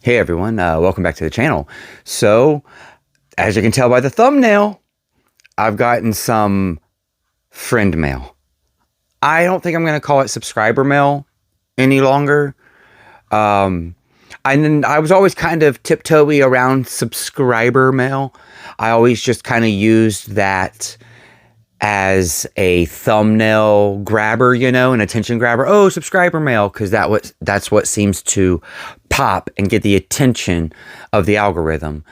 Hey everyone, welcome back to the channel. So, as you can tell by the thumbnail, I've gotten some friend mail. I don't think I'm going to call it subscriber mail any longer. I was always kind of tiptoey around subscriber mail. I always just kind of used that as a thumbnail grabber, you know, an attention grabber. Oh, subscriber mail, because that's what seems to pop and get the attention of the algorithm.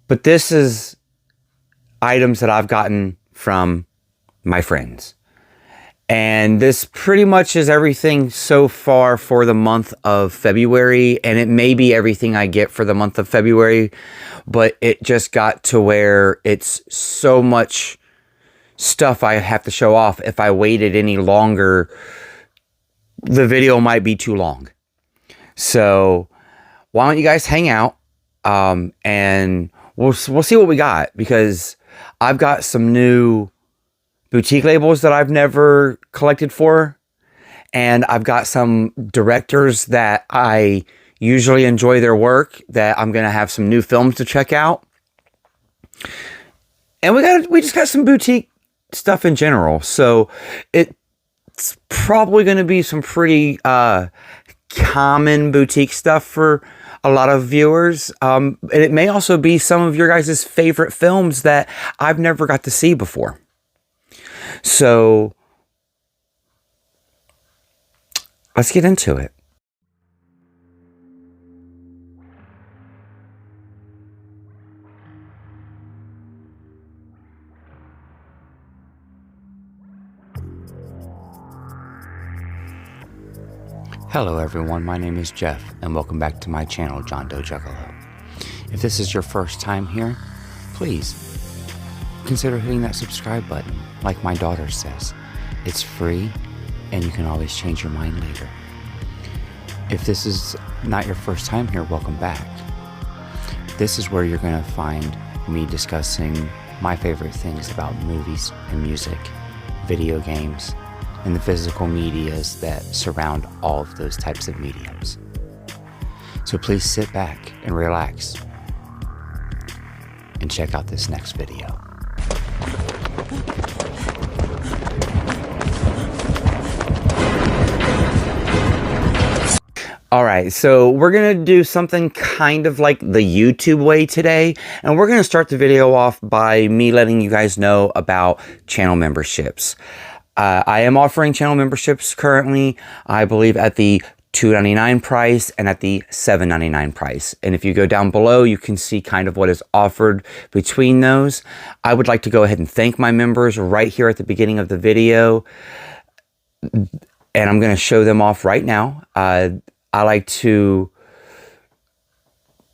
But this is items that I've gotten from my friends. And this pretty much is everything so far for the month of February. And it may be everything I get for the month of February, but it just got to where it's so much stuff I have to show off. If I waited any longer, the video might be too long. So why don't you guys hang out, and we'll see what we got, because I've got some new boutique labels that I've never collected for, and I've got some directors that I usually enjoy their work that I'm gonna have some new films to check out. And we just got some boutique stuff in general, so it's probably going to be some pretty common boutique stuff for a lot of viewers, and it may also be some of your guys' favorite films that I've never got to see before. So let's get into it. Hello everyone, my name is Jeff, and welcome back to my channel, JOHNDOEJUGGALO. If this is your first time here, please consider hitting that subscribe button. Like my daughter says, it's free, and you can always change your mind later. If this is not your first time here, welcome back. This is where you're going to find me discussing my favorite things about movies and music, video games, and the physical medias that surround all of those types of mediums. So please sit back and relax and check out this next video. Alright, so we're going to do something kind of like the YouTube way today, and we're going to start the video off by me letting you guys know about channel memberships. I am offering channel memberships currently, I believe at the $2.99 price and at the $7.99 price. And if you go down below, you can see kind of what is offered between those. I would like to go ahead and thank my members right here at the beginning of the video. And I'm going to show them off right now. I like to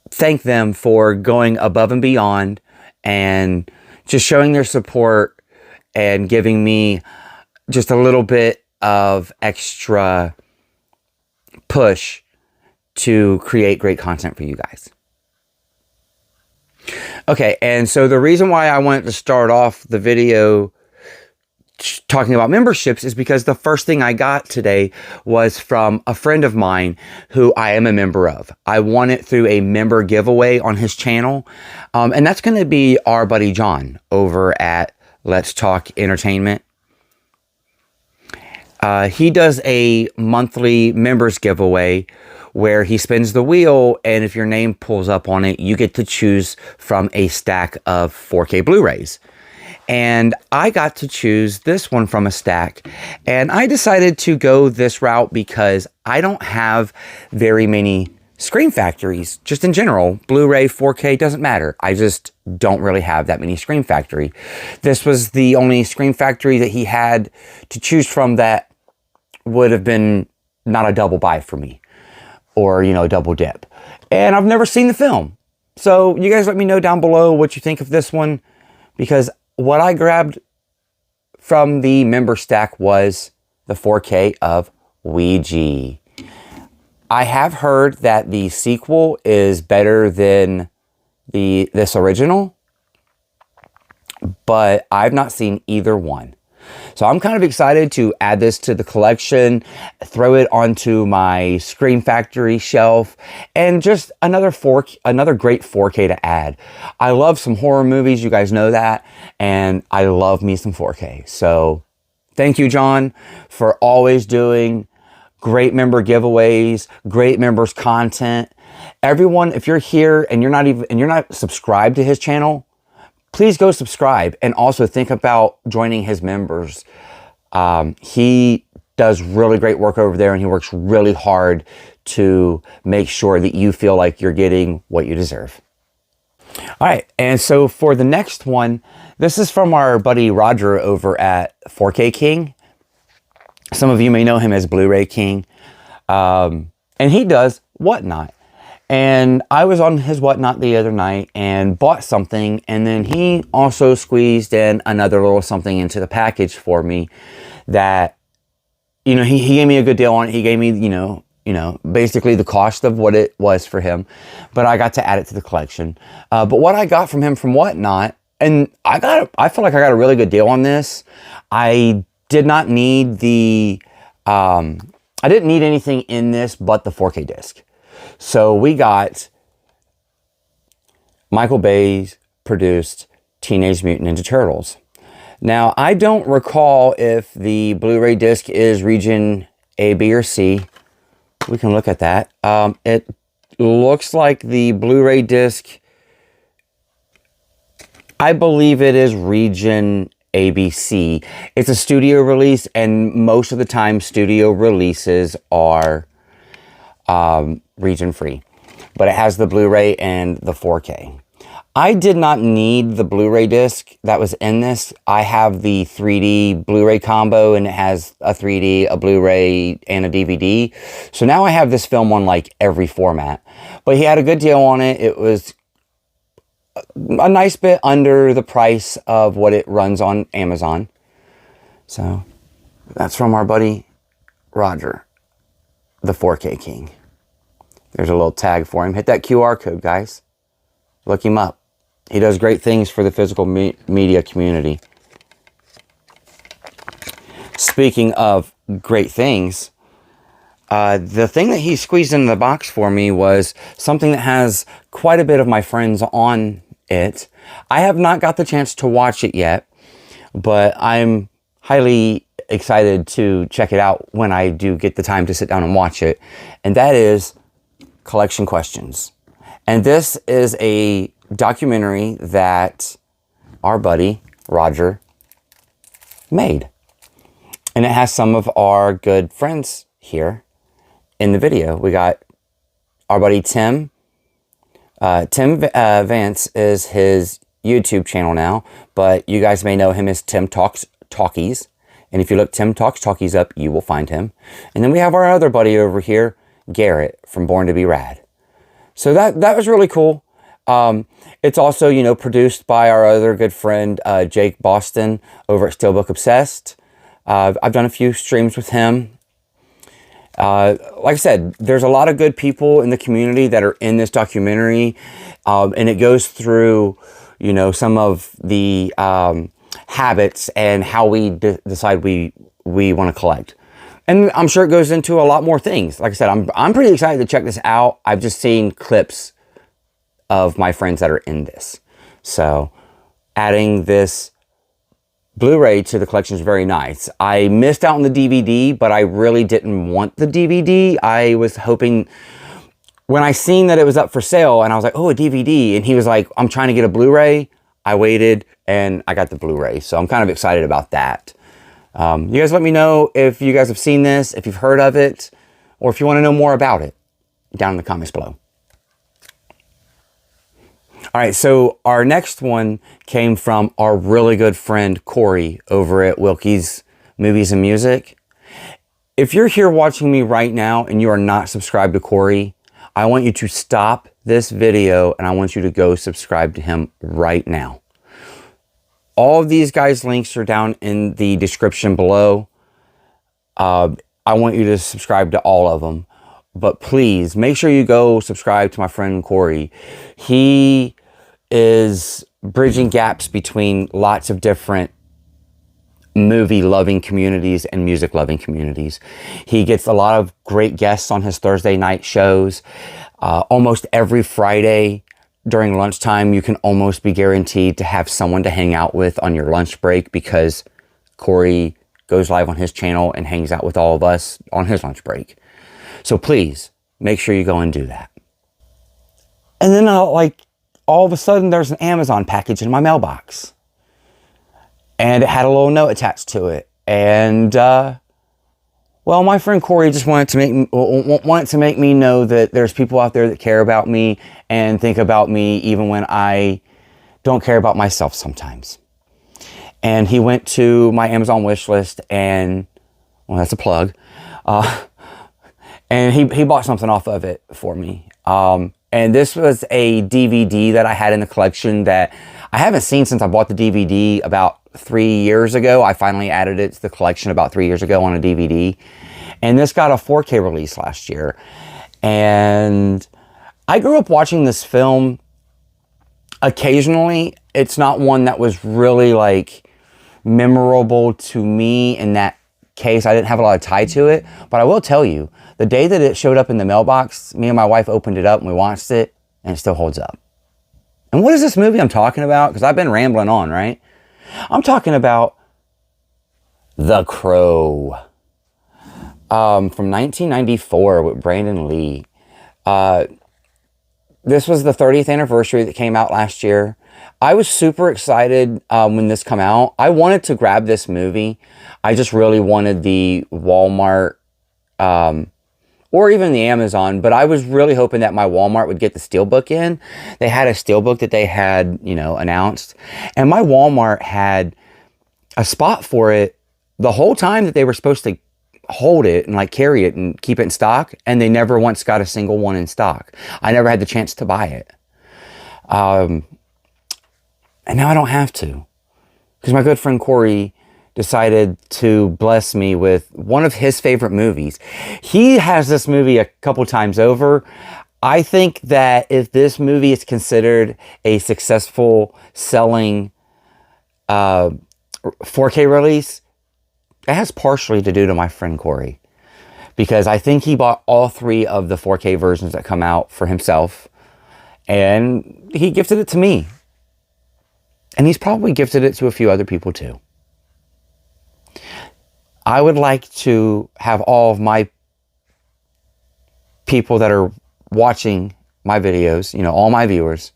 thank them for going above and beyond and just showing their support and giving me just a little bit of extra push to create great content for you guys. Okay, and so the reason why I wanted to start off the video talking about memberships is because the first thing I got today was from a friend of mine who I am a member of. I won it through a member giveaway on his channel, and that's going to be our buddy John over at Let's Talk Entertainment. He does a monthly members giveaway where he spins the wheel, and if your name pulls up on it, you get to choose from a stack of 4K Blu-rays. And I got to choose this one from a stack, and I decided to go this route because I don't have very many Scream Factories, just in general. Blu-ray, 4K, doesn't matter. I just don't really have that many Scream Factory. This was the only Scream Factory that he had to choose from that would have been not a double buy for me, or, you know, a double dip. And I've never seen the film. So you guys let me know down below what you think of this one, because what I grabbed from the member stack was the 4K of Ouija. I have heard that the sequel is better than this original, but I've not seen either one. So I'm kind of excited to add this to the collection, throw it onto my Scream Factory shelf, and just another great 4K to add. I love some horror movies, you guys know that, and I love me some 4K. So thank you, John, for always doing great member giveaways, great members content. Everyone, if you're here and you're not subscribed to his channel, please go subscribe, and also think about joining his members. He does really great work over there, and he works really hard to make sure that you feel like you're getting what you deserve. All right, and so for the next one, this is from our buddy Roger over at 4K King. Some of you may know him as Blu-ray King, and he does Whatnot. And I was on his Whatnot the other night and bought something, and then he also squeezed in another little something into the package for me that, you know, he gave me a good deal on it. He gave me, you know, basically the cost of what it was for him, but I got to add it to the collection. But what I got from him from Whatnot, and I feel like I got a really good deal on this. I did not need I didn't need anything in this but the 4K disc. So we got Michael Bay's produced Teenage Mutant Ninja Turtles. Now, I don't recall if the Blu-ray disc is region A, B, or C. We can look at that. It looks like the Blu-ray disc, I believe it is region ABC. It's a studio release, and most of the time studio releases are region free, but it has the Blu-ray and the 4K. I did not need the Blu-ray disc that was in this. I have the 3D Blu-ray combo, and it has a 3D, a Blu-ray, and a DVD. So now I have this film on like every format. But he had a good deal on it. It was a nice bit under the price of what it runs on Amazon. So that's from our buddy Roger, the 4K King. There's a little tag for him. Hit that QR code, guys. Look him up. He does great things for the physical media community. Speaking of great things, the thing that he squeezed into the box for me was something that has quite a bit of my friends on it. I have not got the chance to watch it yet, but I'm highly excited to check it out when I do get the time to sit down and watch it. And that is Collection Questions. And this is a documentary that our buddy Roger made. And it has some of our good friends here in the video. We got our buddy Tim. Tim Vance is his YouTube channel now, but you guys may know him as Tim Talks Talkies. And if you look Tim Talks Talkies up, you will find him. And then we have our other buddy over here, Garrett from Born to Be Rad. So that was really cool. It's also, you know, produced by our other good friend, Jake Boston over at Steelbook Obsessed. I've done a few streams with him. Like I said, there's a lot of good people in the community that are in this documentary. And it goes through, you know, some of the habits and how we decide we want to collect. And I'm sure it goes into a lot more things. Like I said, I'm pretty excited to check this out. I've just seen clips of my friends that are in this. So adding this Blu-ray to the collection is very nice. I missed out on the DVD, but I really didn't want the DVD. I was hoping, when I seen that it was up for sale, and I was like, oh, a DVD. And he was like, I'm trying to get a Blu-ray. I waited and I got the Blu-ray. So I'm kind of excited about that. You guys let me know if you guys have seen this, if you've heard of it, or if you want to know more about it down in the comments below. All right, so our next one came from our really good friend Corey over at Wilkie's Movies and Music. If you're here watching me right now and you are not subscribed to Corey, I want you to stop this video and I want you to go subscribe to him right now. All of these guys' links are down in the description below. I want you to subscribe to all of them. But please, make sure you go subscribe to my friend Corey. He is bridging gaps between lots of different movie-loving communities and music-loving communities. He gets a lot of great guests on his Thursday night shows. Almost every Friday during lunchtime, you can almost be guaranteed to have someone to hang out with on your lunch break, because Corey goes live on his channel and hangs out with all of us on his lunch break. So please, make sure you go and do that. And then all of a sudden, there's an Amazon package in my mailbox. And it had a little note attached to it. And, well, my friend Corey just wanted to make me know that there's people out there that care about me and think about me even when I don't care about myself sometimes. And he went to my Amazon wish list and, well, that's a plug. And he bought something off of it for me. And this was a DVD that I had in the collection that I haven't seen since I bought the DVD about 3 years ago. I finally added it to the collection about 3 years ago on a DVD. And this got a 4K release last year. And I grew up watching this film occasionally. It's not one that was really like memorable to me in that case. I didn't have a lot of tie to it. But I will tell you, the day that it showed up in the mailbox, me and my wife opened it up and we watched it, and it still holds up. And what is this movie I'm talking about? Because I've been rambling on, right? I'm talking about The Crow from 1994 with Brandon Lee. This was the 30th anniversary that came out last year. I was super excited when this came out. I wanted to grab this movie. I just really wanted the Walmart or even the Amazon, but I was really hoping that my Walmart would get the Steelbook in. They had a Steelbook that they had, announced. And my Walmart had a spot for it the whole time that they were supposed to hold it and carry it and keep it in stock. And they never once got a single one in stock. I never had the chance to buy it. And now I don't have to, because my good friend Corey decided to bless me with one of his favorite movies. He has this movie a couple times over. I think that if this movie is considered a successful selling 4K release, it has partially to do to my friend Corey. Because I think he bought all 3 of the 4K versions that come out for himself. And he gifted it to me. And he's probably gifted it to a few other people too. I would like to have all of my people that are watching my videos, all my viewers,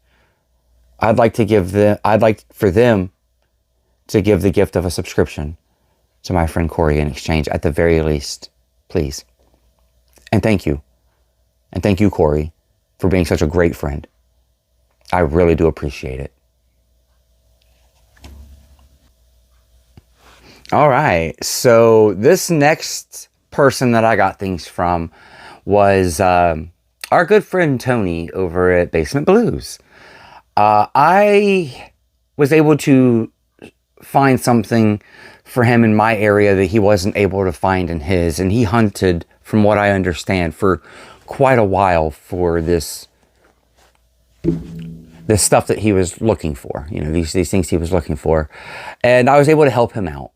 I'd like for them to give the gift of a subscription to my friend Corey in exchange, at the very least, please. And thank you. And thank you, Corey, for being such a great friend. I really do appreciate it. All right, so this next person that I got things from was our good friend Tony over at Basement Blues. I was able to find something for him in my area that he wasn't able to find in his, and he hunted, from what I understand, for quite a while for this stuff that he was looking for, these things he was looking for, and I was able to help him out.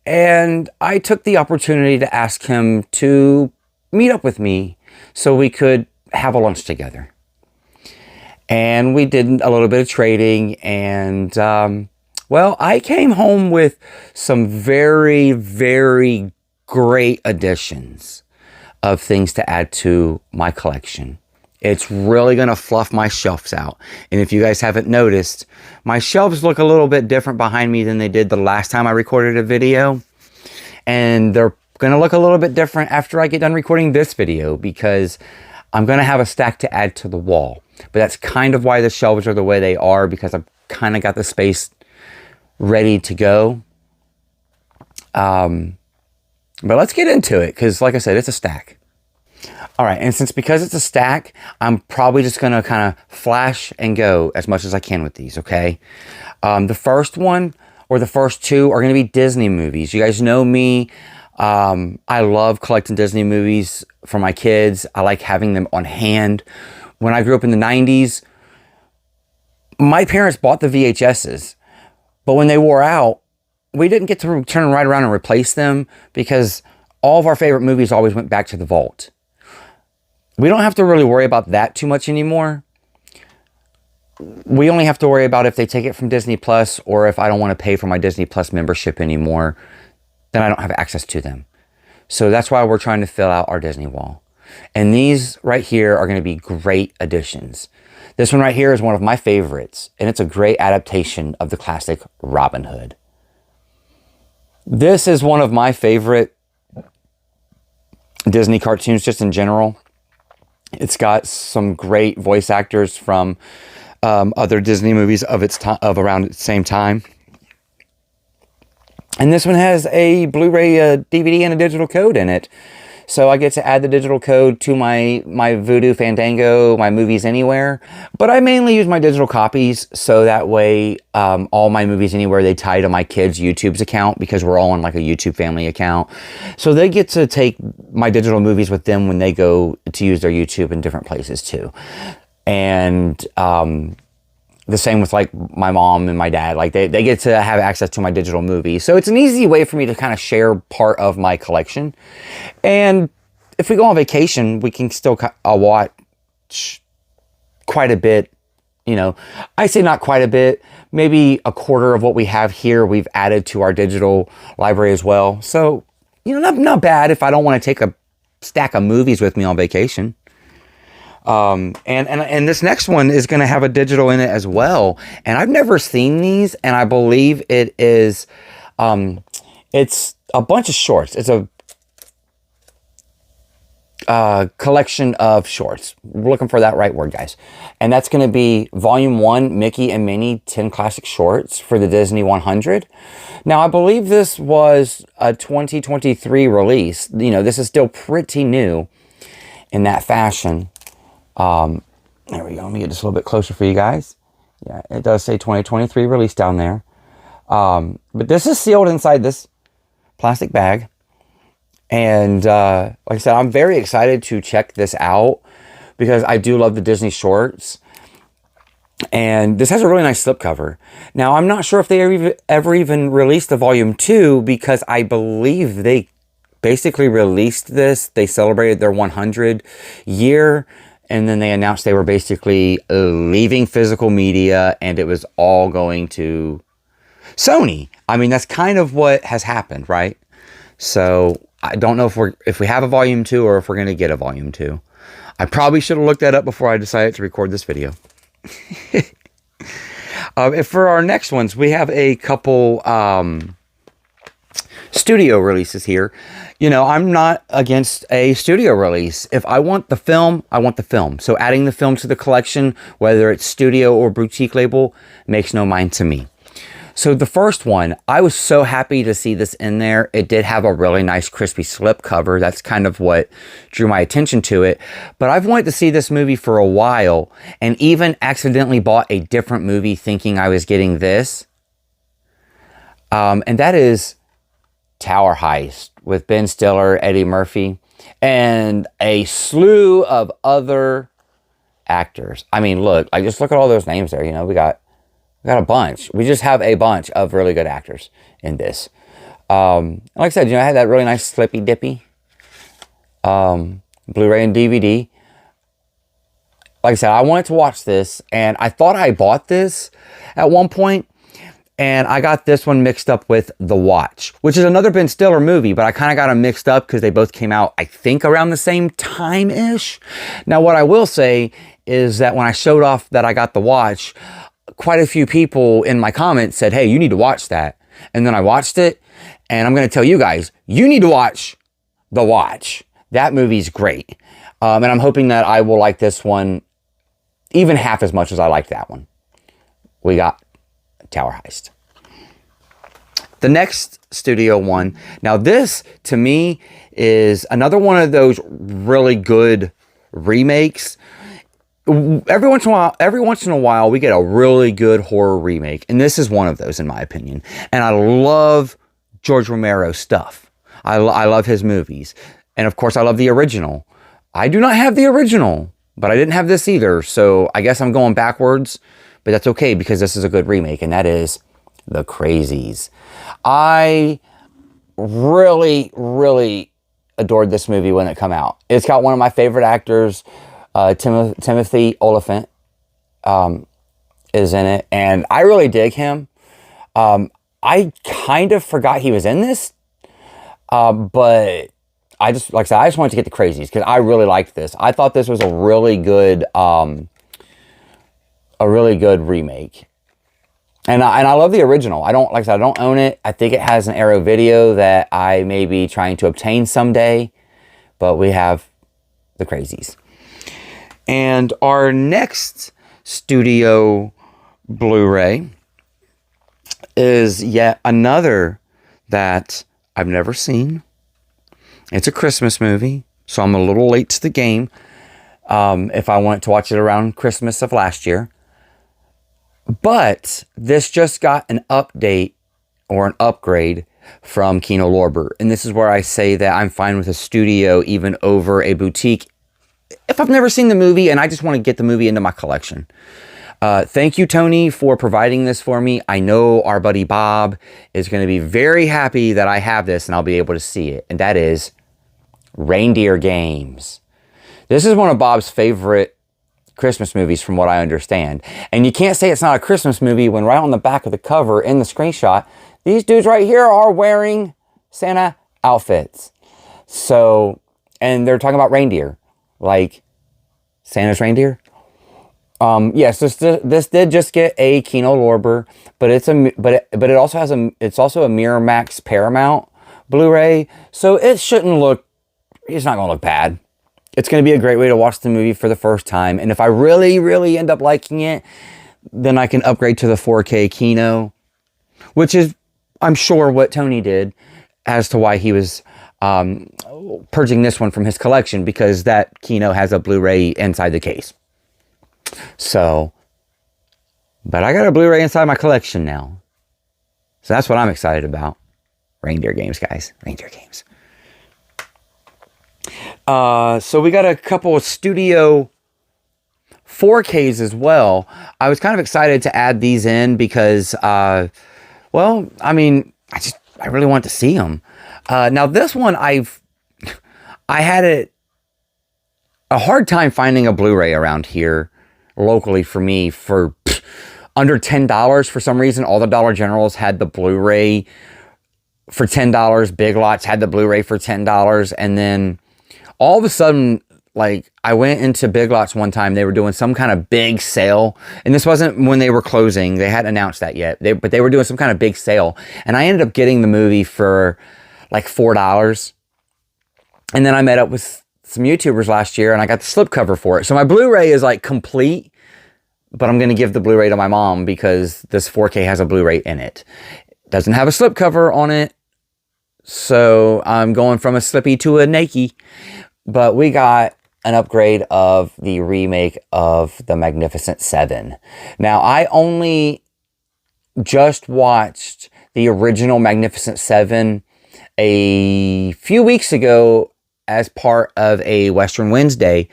And I took the opportunity to ask him to meet up with me so we could have a lunch together. And we did a little bit of trading, and, well, I came home with some very, very great additions of things to add to my collection. It's really going to fluff my shelves out. And if you guys haven't noticed, my shelves look a little bit different behind me than they did the last time I recorded a video. And they're going to look a little bit different after I get done recording this video, because I'm going to have a stack to add to the wall. But that's kind of why the shelves are the way they are, because I've kind of got the space ready to go. But let's get into it, because like I said, it's a stack. All right, and because it's a stack, I'm probably just going to kind of flash and go as much as I can with these, okay? The first one, or the first 2, are going to be Disney movies. You guys know me. I love collecting Disney movies for my kids. I like having them on hand. When I grew up in the 90s, my parents bought the VHSs. But when they wore out, we didn't get to turn right around and replace them because all of our favorite movies always went back to the vault. We don't have to really worry about that too much anymore. We only have to worry about if they take it from Disney Plus, or if I don't want to pay for my Disney Plus membership anymore, then I don't have access to them. So that's why we're trying to fill out our Disney wall. And these right here are going to be great additions. This one right here is one of my favorites, and it's a great adaptation of the classic Robin Hood. This is one of my favorite Disney cartoons just in general. It's got some great voice actors from other Disney movies of around the same time. And this one has a Blu-ray DVD and a digital code in it. So I get to add the digital code to my Vudu, Fandango, my Movies Anywhere. But I mainly use my digital copies, so that way all my Movies Anywhere, they tie to my kids' YouTube's account, because we're all on like a YouTube family account. So they get to take my digital movies with them when they go to use their YouTube in different places too. And the same with like my mom and my dad. Like they get to have access to my digital movies. So it's an easy way for me to kind of share part of my collection. And if we go on vacation, we can still watch quite a bit. You know, I say not quite a bit, maybe a quarter of what we have here, we've added to our digital library as well. So, you know, not bad if I don't want to take a stack of movies with me on vacation. And this next one is going to have a digital in it as well. And I've never seen these, and I believe it is, it's a bunch of shorts. It's a collection of shorts. We're looking for that right word, guys. And that's going to be Volume 1, Mickey and Minnie 10 Classic Shorts for the Disney 100. Now, I believe this was a 2023 release. You know, this is still pretty new in that fashion. There we go. Let me get this a little bit closer for you guys. Yeah, it does say 2023 release down there. But this is sealed inside this plastic bag. And like I said, I'm very excited to check this out because I do love the Disney shorts. And this has a really nice slipcover. Now, I'm not sure if they ever even released the Volume 2, because I believe they basically released this. They celebrated their 100 year. And then they announced they were basically leaving physical media, and it was all going to Sony. I mean, that's kind of what has happened, right? So I don't know if we have a Volume 2 or if we're going to get a Volume 2. I probably should have looked that up before I decided to record this video. For our next ones, we have a couple studio releases here. You know, I'm not against a studio release. If I want the film, I want the film. So adding the film to the collection, whether it's studio or boutique label, makes no mind to me. So the first one, I was so happy to see this in there. It did have a really nice crispy slip cover. That's kind of what drew my attention to it. But I've wanted to see this movie for a while, and even accidentally bought a different movie thinking I was getting this. And that is Tower Heist with Ben Stiller, Eddie Murphy, and a slew of other actors. I mean, look, just look at all those names there. You know, we got a bunch. We just have a bunch of really good actors in this. Like I said, you know, I had that really nice slippy dippy Blu-ray and DVD. Like I said, I wanted to watch this, and I thought I bought this at one point, and I got this one mixed up with The Watch, which is another Ben Stiller movie, but I kind of got them mixed up because they both came out, I think, around the same time-ish. Now, what I will say is that when I showed off that I got The Watch, quite a few people in my comments said, hey, you need to watch that. And then I watched it, and I'm going to tell you guys, you need to watch The Watch. That movie's great. And I'm hoping that I will like this one even half as much as I like that one. We got Tower Heist. The next studio one. Now this, to me, is another one of those really good remakes. Every once in a while, we get a really good horror remake, and this is one of those, in my opinion. And I love George Romero's stuff. I love his movies, and of course, I love the original. I do not have the original, but I didn't have this either, so I guess I'm going backwards. But that's okay, because this is a good remake, and that is The Crazies. I really, really adored this movie when it came out. It's got one of my favorite actors, Timothy Olyphant, is in it, and I really dig him. I kind of forgot he was in this, but I just, like I said, I just wanted to get The Crazies because I really liked this. I thought this was a really good remake. And I love the original. I don't, like I said, I don't own it. I think it has an Arrow video that I may be trying to obtain someday. But we have The Crazies. And our next studio Blu-ray is yet another that I've never seen. It's a Christmas movie, so I'm a little late to the game if I wanted to watch it around Christmas of last year. But this just got an update or an upgrade from Kino Lorber. And this is where I say that I'm fine with a studio even over a boutique if I've never seen the movie and I just want to get the movie into my collection. Thank you, Tony, for providing this for me. I know our buddy Bob is going to be very happy that I have this and I'll be able to see it. And that is Reindeer Games. This is one of Bob's favorite Christmas movies from what I understand. And you can't say it's not a Christmas movie when right on the back of the cover in the screenshot, these dudes right here are wearing Santa outfits. So, and they're talking about reindeer, like Santa's reindeer. Yes, this did just get a Kino Lorber, but it also has it's also a Miramax Paramount Blu-ray, so it's not going to look bad. It's going to be a great way to watch the movie for the first time. And if I really, really end up liking it, then I can upgrade to the 4K Kino, which is, I'm sure, what Tony did as to why he was purging this one from his collection, because that Kino has a Blu-ray inside the case. So, but I got a Blu-ray inside my collection now. So that's what I'm excited about. Reindeer Games, guys. Reindeer Games. So we got a couple of studio 4Ks as well. I was kind of excited to add these in because, well, I mean, I really want to see them. Now this one, I had a hard time finding a Blu-ray around here locally for me for under $10 for some reason. All the Dollar Generals had the Blu-ray for $10. Big Lots had the Blu-ray for $10. And then all of a sudden, like, I went into Big Lots one time. They were doing some kind of big sale. And this wasn't when they were closing. They hadn't announced that yet. But they were doing some kind of big sale. And I ended up getting the movie for like $4. And then I met up with some YouTubers last year and I got the slipcover for it. So my Blu-ray is like complete. But I'm going to give the Blu-ray to my mom because this 4K has a Blu-ray in it. It doesn't have a slipcover on it. So I'm going from a slippy to a naked. But we got an upgrade of the remake of The Magnificent Seven. Now, I only just watched the original Magnificent Seven a few weeks ago as part of a Western Wednesday.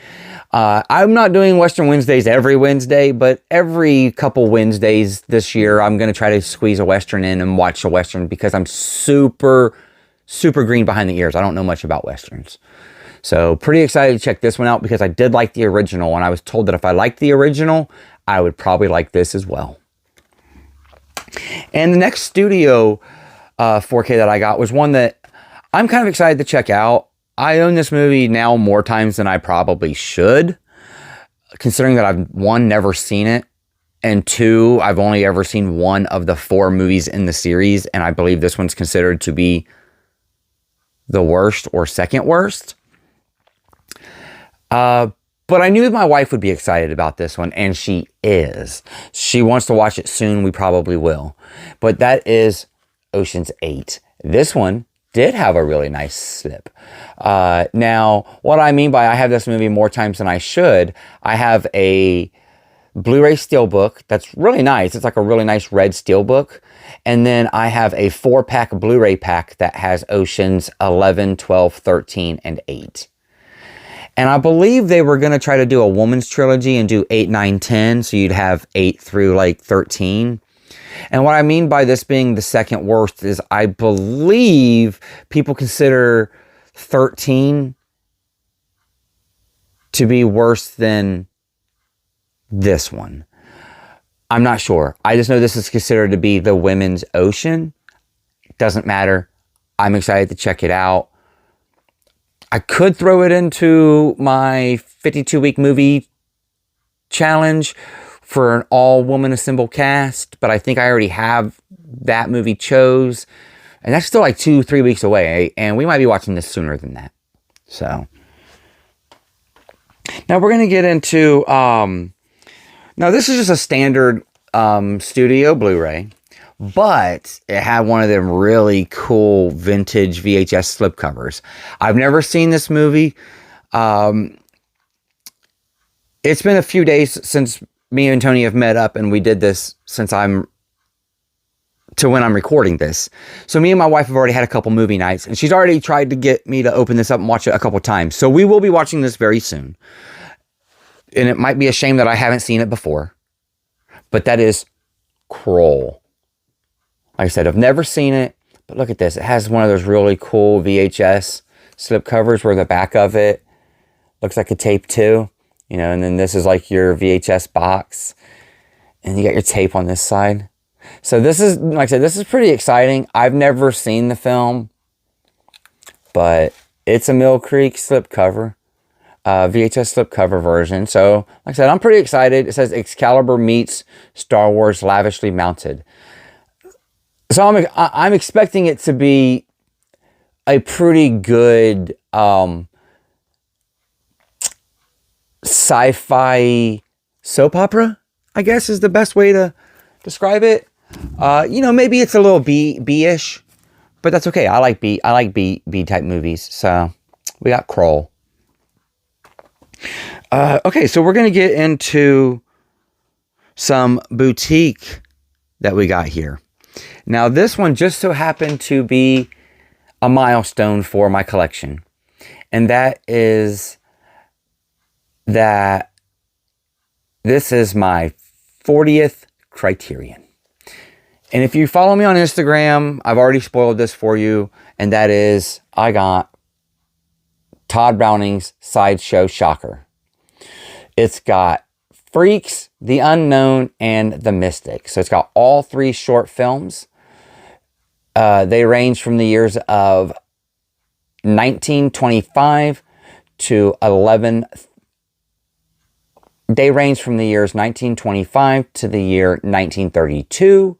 I'm not doing Western Wednesdays every Wednesday, but every couple Wednesdays this year, I'm going to try to squeeze a Western in and watch a Western because I'm super green behind the ears. I don't know much about Westerns. So pretty excited to check this one out because I did like the original, and I was told that if I liked the original, I would probably like this as well. And the next studio 4K that I got was one that I'm kind of excited to check out. I own this movie now more times than I probably should, considering that I've, one, never seen it, and two, I've only ever seen one of the 4 movies in the series, and I believe this one's considered to be the worst or second worst. But I knew my wife would be excited about this one, and she is. She wants to watch it soon. We probably will. But that is Ocean's 8. This one did have a really nice slip. Now, what I mean by I have this movie more times than I should, I have a Blu-ray Steelbook that's really nice. It's like a really nice red Steelbook. And then I have a 4-pack Blu-ray pack that has Oceans 11, 12, 13, and 8. And I believe they were going to try to do a woman's trilogy and do 8, 9, 10. So you'd have 8 through like 13. And what I mean by this being the second worst is I believe people consider 13 to be worse than this one. I'm not sure. I just know this is considered to be the women's ocean. It doesn't matter. I'm excited to check it out. I could throw it into my 52-week movie challenge for an all-woman assembled cast, but I think I already have that movie chose. And that's still like 2-3 weeks away, and we might be watching this sooner than that. So, now we're going to get into... now, this is just a standard studio Blu-ray, but it had one of them really cool vintage VHS slipcovers. I've never seen this movie. It's been a few days since me and Tony have met up, and we did this when I'm recording this. So me and my wife have already had a couple movie nights, and she's already tried to get me to open this up and watch it a couple times. So we will be watching this very soon. And it might be a shame that I haven't seen it before, but that is Kroll. Like I said, I've never seen it, but look at this. It has one of those really cool VHS slipcovers where the back of it looks like a tape too. You know, and then this is like your VHS box, and you got your tape on this side. So this is, like I said, this is pretty exciting. I've never seen the film, but it's a Mill Creek slipcover, VHS slipcover version. So, like I said, I'm pretty excited. It says Excalibur meets Star Wars lavishly mounted. So I'm expecting it to be a pretty good sci-fi soap opera, I guess is the best way to describe it. You know, maybe it's a little B-ish, but that's okay. I like B type movies. So we got Kroll. Okay, so we're gonna get into some boutique that we got here. Now this one just so happened to be a milestone for my collection, and that is that this is my 40th Criterion. And if you follow me on Instagram, I've already spoiled this for you, and that is I got Todd Browning's Sideshow Shocker. It's got Freaks, The Unknown, and The Mystic. So it's got all 3 short films. They range from the years of 1925 to 11. They range from the years 1925 to the year 1932.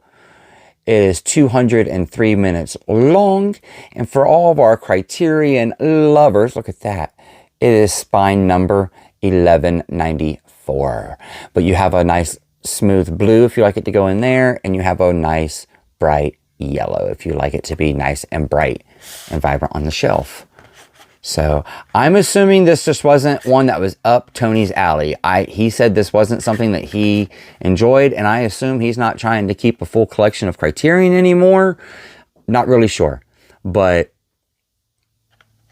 It is 203 minutes long. And for all of our Criterion lovers, look at that. It is spine number 1194. But you have a nice smooth blue if you like it to go in there. And you have a nice bright yellow if you like it to be nice and bright and vibrant on the shelf. So I'm assuming this just wasn't one that was up Tony's alley. He said this wasn't something that he enjoyed, and I assume he's not trying to keep a full collection of Criterion anymore. Not really sure, but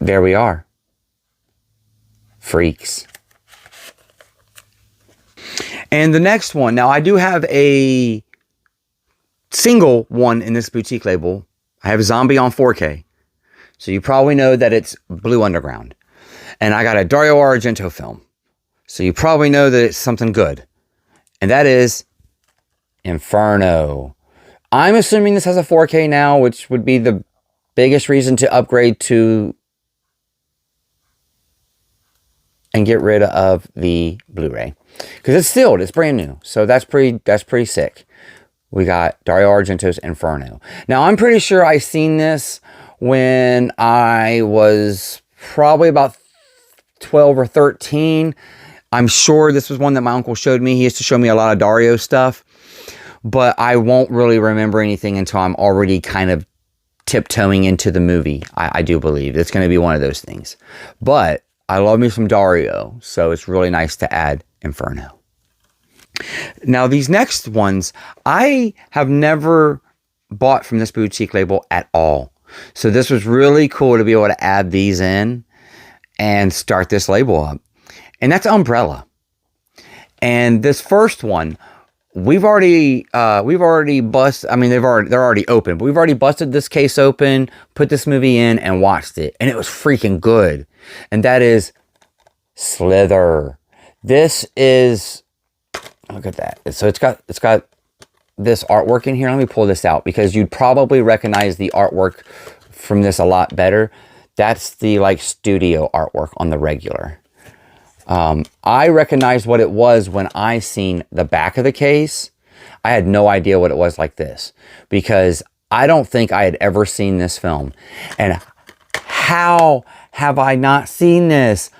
there we are. Freaks. And the next one, now I do have a single one in this boutique label. I have Zombie on 4K. So you probably know that it's Blue Underground. And I got a Dario Argento film. So you probably know that it's something good. And that is Inferno. I'm assuming this has a 4K now, which would be the biggest reason to upgrade to and get rid of the Blu-ray. Because it's sealed, it's brand new. So that's pretty sick. We got Dario Argento's Inferno. Now I'm pretty sure I seen this when I was probably about 12 or 13. I'm sure this was one that my uncle showed me. He used to show me a lot of Dario stuff. But I won't really remember anything until I'm already kind of tiptoeing into the movie. I do believe. It's going to be one of those things. But I love me some Dario. So it's really nice to add Inferno. Now these next ones, I have never bought from this boutique label at all. So this was really cool to be able to add these in and start this label up. And that's Umbrella. And this first one we've already busted. I mean, they're already open, but we've already busted this case open, put this movie in, and watched it, and it was freaking good. And that is Slither. This is, look at that. So it's got this artwork in here. Let me pull this out because you'd probably recognize the artwork from this a lot better. That's the like studio artwork on the regular. I recognized what it was when I seen the back of the case. I had no idea what it was like this because I don't think I had ever seen this film. And how have I not seen this?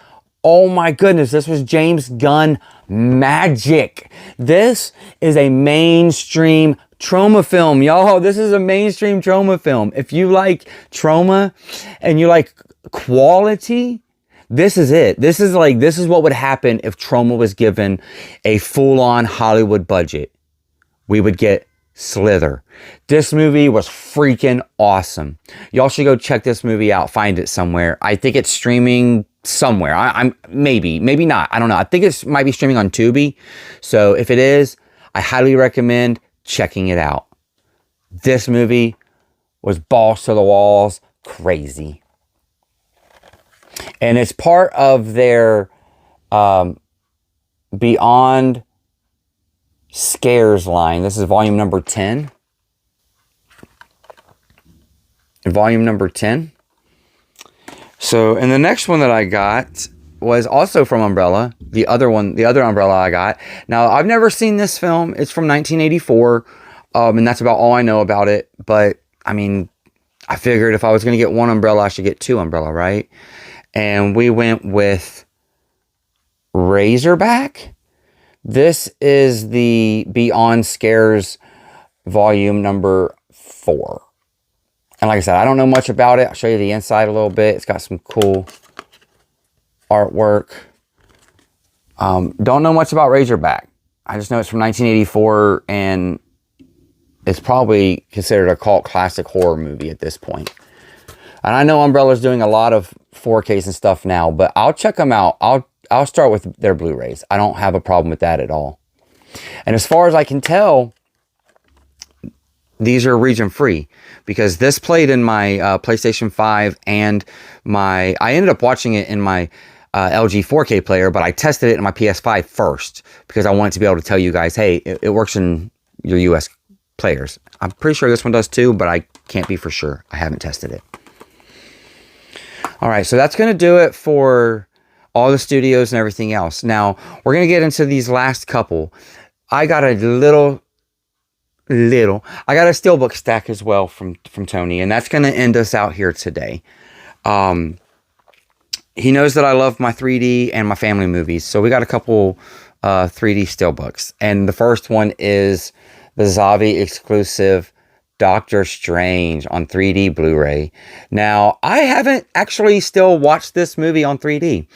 Oh my goodness, this was James Gunn magic. This is a mainstream trauma film, y'all. This is a mainstream trauma film. If you like trauma and you like quality, this is it. This is what would happen if trauma was given a full-on Hollywood budget. We would get Slither. This movie was freaking awesome. Y'all should go check this movie out. Find it somewhere. I think it's streaming somewhere. I'm maybe not. I don't know. I think it might be streaming on Tubi. So if it is, I highly recommend checking it out. This movie was balls to the walls crazy. And it's part of their Beyond Scares line. This is volume number 10. Volume number 10. So, and the next one that I got was also from Umbrella. The other Umbrella I got. Now, I've never seen this film. It's from 1984. And that's about all I know about it. But, I mean, I figured if I was going to get one Umbrella, I should get two Umbrella, right? And we went with Razorback. This is the Beyond Scares volume number 4. And like I said, I don't know much about it. I'll show you the inside a little bit. It's got some cool artwork. Don't know much about Razorback. I just know it's from 1984 and it's probably considered a cult classic horror movie at this point. And I know Umbrella's doing a lot of 4Ks and stuff now, but I'll check them out. I'll start with their Blu-rays. I don't have a problem with that at all. And as far as I can tell, these are region free because this played in my PlayStation 5 and I ended up watching it in my LG 4K player, but I tested it in my PS5 first because I wanted to be able to tell you guys, hey, it works in your US players. I'm pretty sure this one does too, but I can't be for sure. I haven't tested it. All right, so that's going to do it for all the studios and everything else. Now, we're going to get into these last couple. I got a I got a steelbook stack as well from Tony, and that's going to end us out here today. He knows that I love my 3D and my family movies, so we got a couple 3D steelbooks. And the first one is the Zavi exclusive Doctor Strange on 3D Blu-ray. Now, I haven't actually still watched this movie on 3D.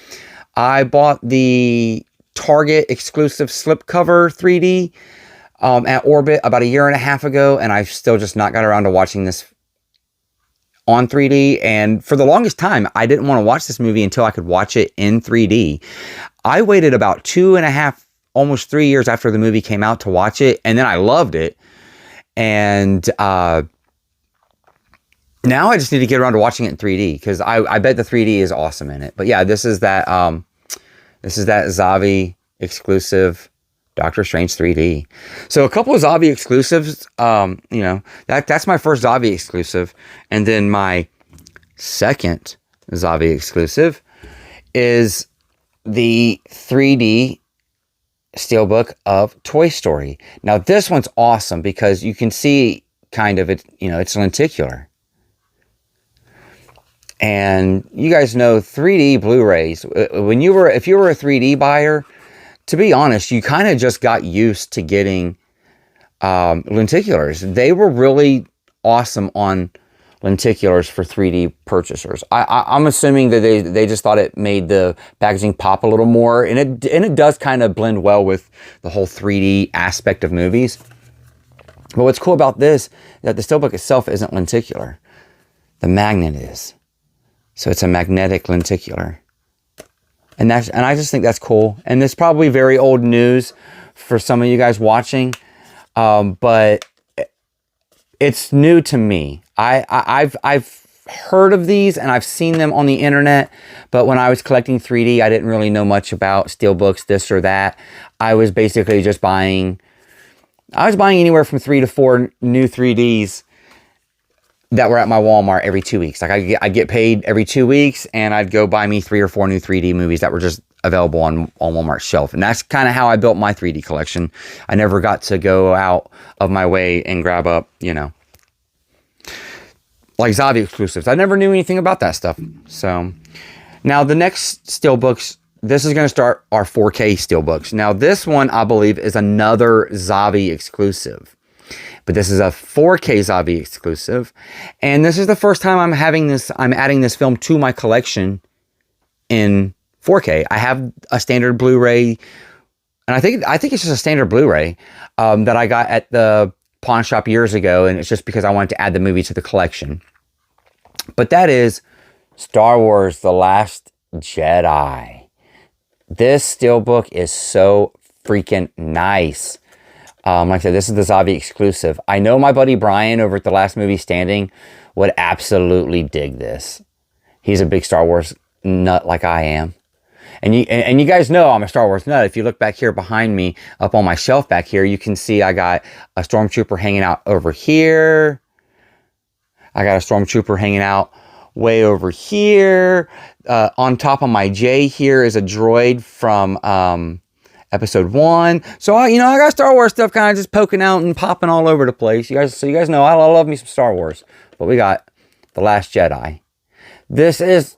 I bought the Target exclusive slipcover 3D at Orbit about a year and a half ago, and I've still just not got around to watching this on 3D. And for the longest time, I didn't want to watch this movie until I could watch it in 3D. I waited about 2.5, almost 3 years after the movie came out to watch it, and then I loved it. And now I just need to get around to watching it in 3D because I bet the 3D is awesome in it. But yeah, this is that Zavi exclusive Doctor Strange 3D. So a couple of Zavi exclusives. You know, that's my first Zavi exclusive, and then my second Zavi exclusive is the 3D steelbook of Toy Story. Now this one's awesome because you can see kind of it, you know, it's lenticular. And you guys know 3D Blu-rays, if you were a 3D buyer, to be honest, you kind of just got used to getting lenticulars. They were really awesome on lenticulars for 3D purchasers. I'm assuming that they just thought it made the packaging pop a little more, and it does kind of blend well with the whole 3D aspect of movies. But what's cool about this is that the steelbook itself isn't lenticular. The magnet is. So it's a magnetic lenticular. And I just think that's cool. And it's probably very old news for some of you guys watching. But it's new to me. I've heard of these and I've seen them on the internet, but when I was collecting 3D, I didn't really know much about steelbooks, this or that. I was basically just buying anywhere from 3 to 4 new 3Ds that were at my Walmart every 2 weeks. Like I'd get paid every 2 weeks and I'd go buy me 3 or 4 new 3D movies that were just available on Walmart's shelf. And that's kind of how I built my 3D collection. I never got to go out of my way and grab up, you know, like Zavvi exclusives. I never knew anything about that stuff. So now the next steelbooks, this is going to start our 4K steelbooks. Now this one, I believe, is another Zavvi exclusive. But this is a 4K Zavvi exclusive. And this is the first time I'm adding this film to my collection in 4K. I have a standard Blu-ray, and I think it's just a standard Blu-ray that I got at the pawn shop years ago, and it's just because I wanted to add the movie to the collection. But that is Star Wars: The Last Jedi. This steelbook is so freaking nice. Like I said, this is the Zavvi exclusive. I know my buddy Brian over at The Last Movie Standing would absolutely dig this. He's a big Star Wars nut like I am. And you guys know I'm a Star Wars nut. If you look back here behind me, up on my shelf back here, you can see I got a Stormtrooper hanging out over here. I got a Stormtrooper hanging out way over here. On top of my J here is a droid from Episode 1. So, I got Star Wars stuff kind of just poking out and popping all over the place. So you guys know I love me some Star Wars. But we got The Last Jedi. This is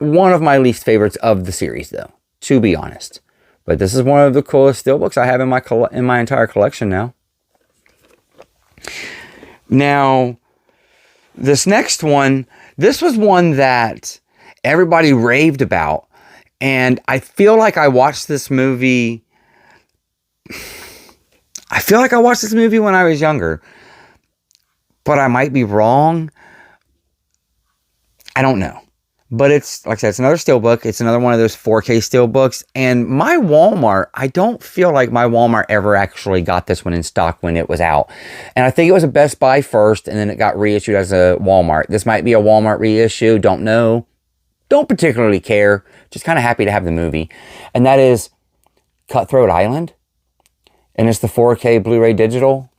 one of my least favorites of the series, though, to be honest. But this is one of the coolest steelbooks I have in my entire collection now. Now, this next one, this was one that everybody raved about. And I feel like I watched this movie. I feel like I watched this movie when I was younger, but I might be wrong. I don't know. But it's, like I said, it's another steelbook. It's another one of those 4K steelbooks. And my Walmart, I don't feel like my Walmart ever actually got this one in stock when it was out. And I think it was a Best Buy first, and then it got reissued as a Walmart. This might be a Walmart reissue. Don't know. Don't particularly care. Just kind of happy to have the movie. And that is Cutthroat Island. And it's the 4K Blu-ray digital.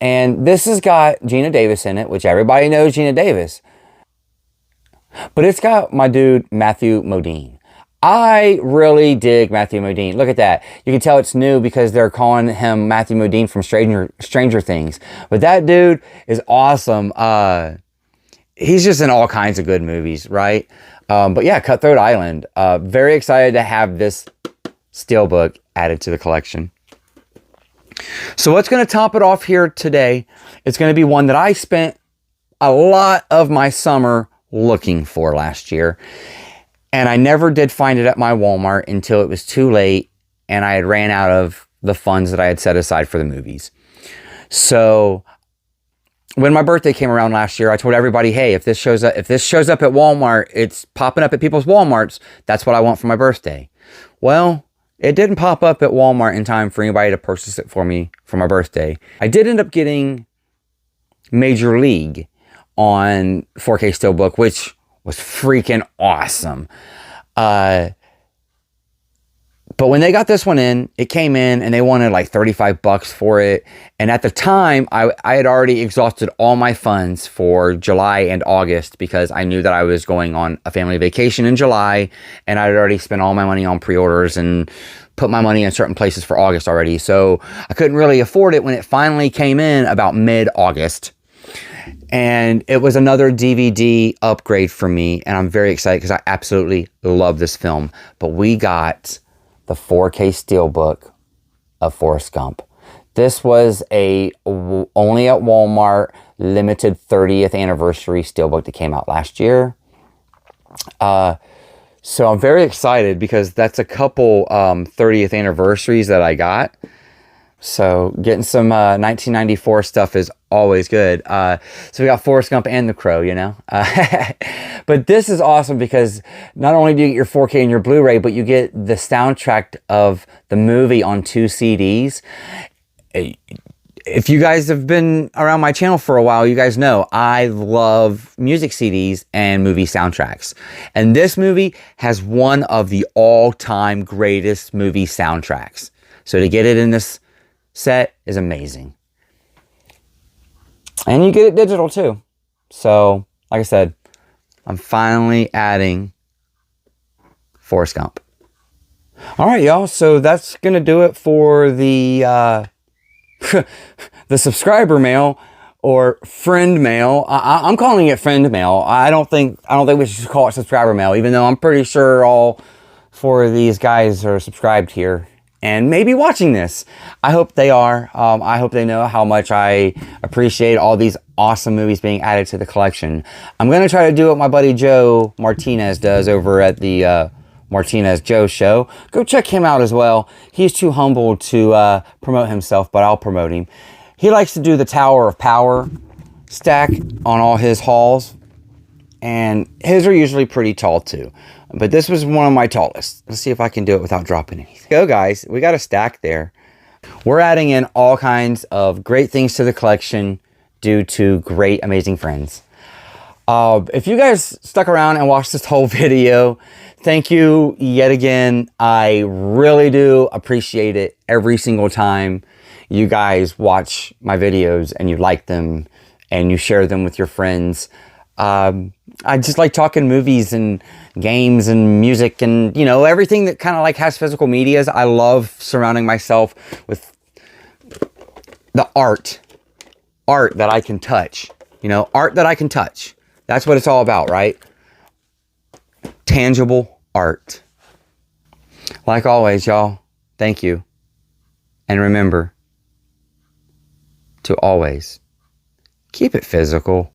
And this has got Gina Davis in it, which everybody knows Gina Davis. But it's got my dude, Matthew Modine. I really dig Matthew Modine. Look at that. You can tell it's new because they're calling him Matthew Modine from Stranger Things. But that dude is awesome. He's just in all kinds of good movies, right? But yeah, Cutthroat Island. Very excited to have this steelbook added to the collection. So what's going to top it off here today? It's going to be one that I spent a lot of my summer looking for last year. And I never did find it at my Walmart until it was too late and I had ran out of the funds that I had set aside for the movies. So when my birthday came around last year, I told everybody, hey, if this shows up at Walmart, it's popping up at people's Walmarts. That's what I want for my birthday. Well, it didn't pop up at Walmart in time for anybody to purchase it for me for my birthday. I did end up getting Major League on 4K Steelbook, which was freaking awesome. But when they got this one in, it came in and they wanted like $35 for it. And at the time, I had already exhausted all my funds for July and August because I knew that I was going on a family vacation in July and I had already spent all my money on pre-orders and put my money in certain places for August already. So I couldn't really afford it when it finally came in about mid-August. And it was another DVD upgrade for me. And I'm very excited because I absolutely love this film. But we got the 4K Steelbook of Forrest Gump. This was a only at Walmart limited 30th anniversary Steelbook that came out last year. So I'm very excited because that's a couple 30th anniversaries that I got. So getting some 1994 stuff is always good. So we got Forrest Gump and The Crow, you know. But this is awesome because not only do you get your 4K and your Blu-ray, but you get the soundtrack of the movie on 2 CDs. if you guys have been around my channel for a while, you guys know I love music CDs and movie soundtracks. And this movie has one of the all-time greatest movie soundtracks. So to get it in this set is amazing. And you get it digital too. So, like I said, I'm finally adding Forrest Gump. All right, y'all. So that's going to do it for the the subscriber mail or friend mail. I'm calling it friend mail. I don't think we should call it subscriber mail, even though I'm pretty sure all 4 of these guys are subscribed here and maybe watching this. I hope they are. I hope they know how much I appreciate all these awesome movies being added to the collection. I'm going to try to do what my buddy Joe Martinez does over at the Martinez Joe Show. Go check him out as well. He's too humble to promote himself, but I'll promote him. He likes to do the Tower of Power stack on all his hauls, and his are usually pretty tall too. But this was one of my tallest. Let's see if I can do it without dropping anything. Go guys, we got a stack there. We're adding in all kinds of great things to the collection due to great, amazing friends. If you guys stuck around and watched this whole video, thank you yet again. I really do appreciate it every single time you guys watch my videos and you like them and you share them with your friends. I just like talking movies and games and music and, you know, everything that kind of like has physical medias. I love surrounding myself with the art that I can touch, you know, art that I can touch. That's what it's all about, right? Tangible art. Like always, y'all, thank you. And remember to always keep it physical.